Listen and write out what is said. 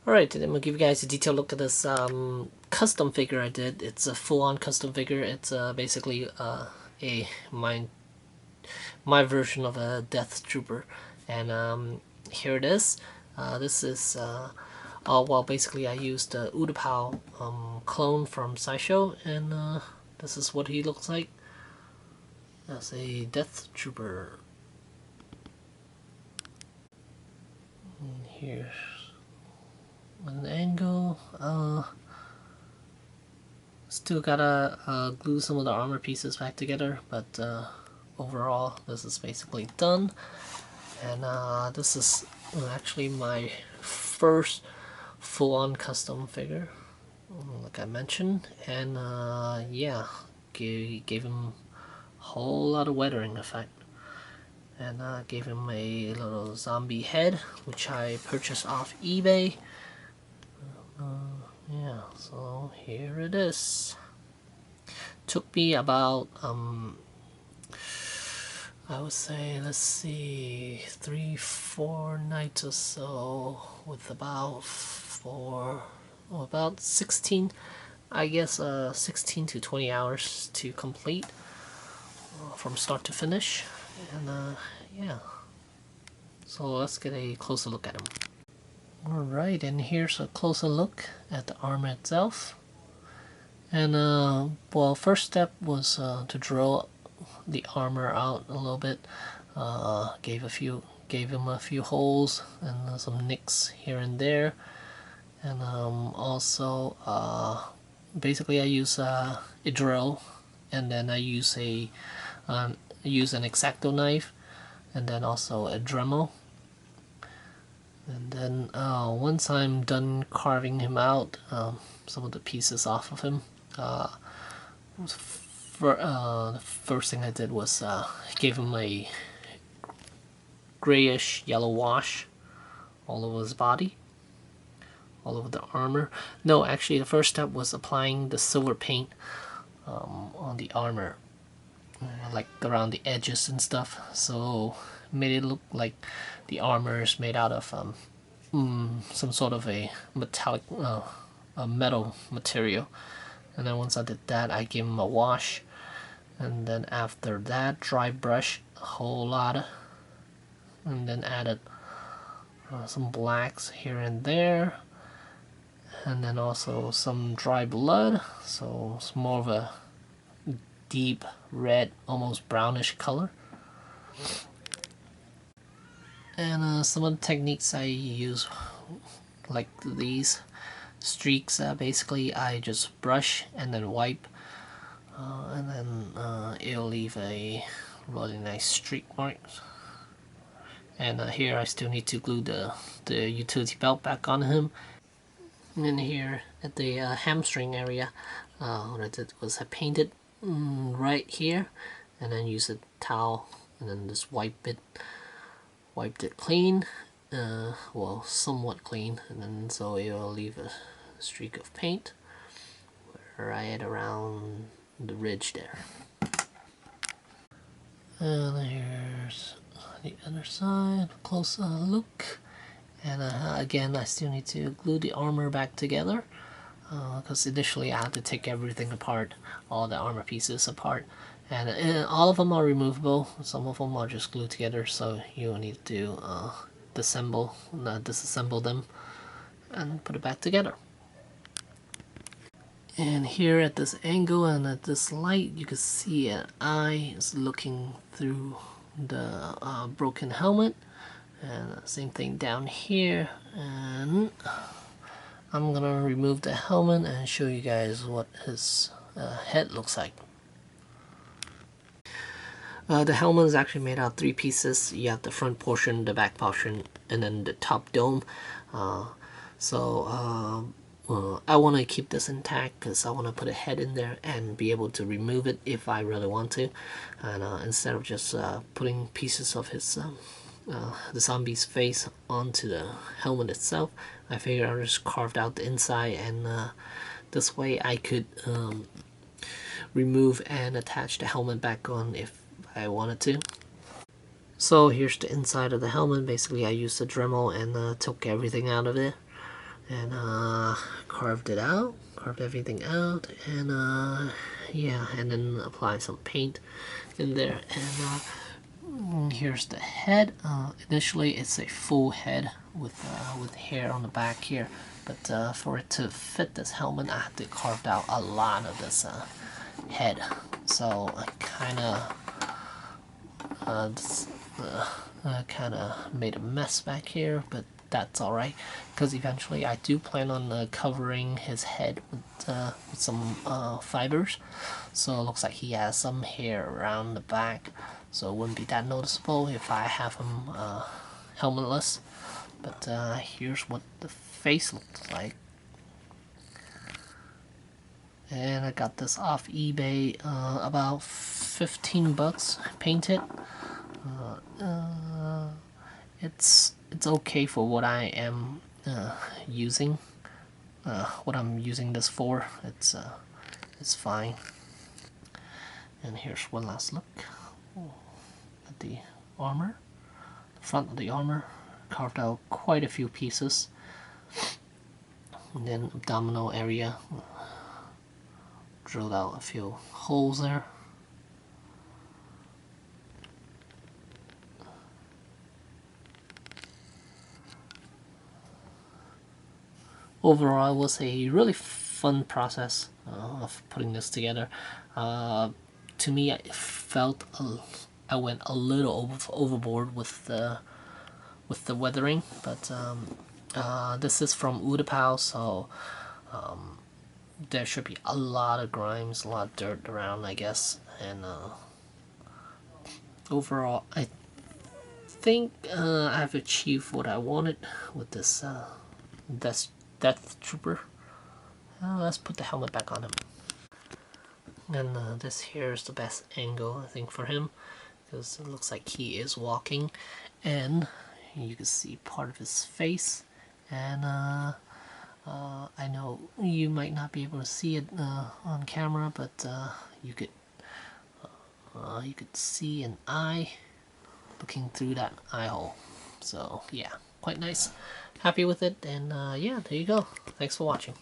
Alright, today I'm going to give you guys a detailed look at this custom figure I did. It's a full-on custom figure. It's basically my version of a Death Trooper. And here it is. This is, well, basically I used the Utapau clone from Sideshow, and this is what he looks like as a Death Trooper. And here's an angle. Still gotta glue some of the armor pieces back together, but overall this is basically done. And this is actually my first full-on custom figure, like I mentioned. And yeah, gave him a whole lot of weathering effect. And gave him a little zombie head, which I purchased off eBay. Yeah, so here it is. Took me about I would say, let's see, 3-4 nights or so, with about about 16, I guess 16 to 20 hours to complete from start to finish. And yeah, so let's get a closer look at him. Alright, and here's a closer look at the armor itself. And well, first step was to drill the armor out a little bit. Gave him a few holes and some nicks here and there. And also basically I use a drill, and then I use an X-Acto knife, and then also a Dremel. And then once I'm done carving him out, some of the pieces off of him, the first thing I did was gave him a grayish yellow wash all over his body, all over the armor. No, actually the first step was applying the silver paint on the armor, like around the edges and stuff, so made it look like the armor is made out of some sort of a metallic a metal material. And then once I did that, I gave him a wash, and then after that dry brush a whole lot, and then added some blacks here and there, and then also some dry blood, so it's more of a deep red, almost brownish color. And some of the techniques I use, like these streaks, basically I just brush and then wipe, and then it'll leave a really nice streak marks. And here I still need to glue the utility belt back on him. And then here at the hamstring area, what I did was I painted right here, and then use a towel and then just wiped it clean, well, somewhat clean, and then so it'll leave a streak of paint right around the ridge there. And here's the other side, closer look. And again, I still need to glue the armor back together, because initially I had to take everything apart, all the armor pieces apart, and all of them are removable. Some of them are just glued together, so you need to disassemble them and put it back together. And here at this angle and at this light, you can see an eye is looking through the broken helmet, and same thing down here. And I'm gonna remove the helmet and show you guys what his head looks like. The helmet is actually made out of 3 pieces. You have the front portion, the back portion, and then the top dome. I want to keep this intact because I want to put a head in there and be able to remove it if I really want to. And instead of just putting pieces of his the zombie's face onto the helmet itself, I figured I just carved out the inside, and this way I could remove and attach the helmet back on if I wanted to. So here's the inside of the helmet. Basically I used the Dremel and took everything out of it, and carved everything out, and yeah, and then apply some paint in there. And here's the head. Initially it's a full head with hair on the back here, but for it to fit this helmet I had to carve out a lot of this head, so I kind of made a mess back here, but that's alright, because eventually I do plan on covering his head with some fibers, so it looks like he has some hair around the back, so it wouldn't be that noticeable if I have him helmetless. But here's what the face looks like. And I got this off eBay, about 15 bucks painted. It's okay for what I am using. What I'm using this for. It's fine. And here's one last look at the armor. The front of the armor, carved out quite a few pieces. And then abdominal area, drilled out a few holes there. Overall, it was a really fun process of putting this together. To me, I felt I went a little overboard with the weathering, but this is from Udapau, so there should be a lot of grimes, a lot of dirt around, I guess. And overall, I think I've achieved what I wanted with this Death Trooper. Let's put the helmet back on him. And this here is the best angle, I think, for him, because it looks like he is walking, and you can see part of his face. And I know you might not be able to see it on camera, but you could see an eye looking through that eye hole. So yeah, quite nice. Happy with it, and yeah, there you go. Thanks for watching.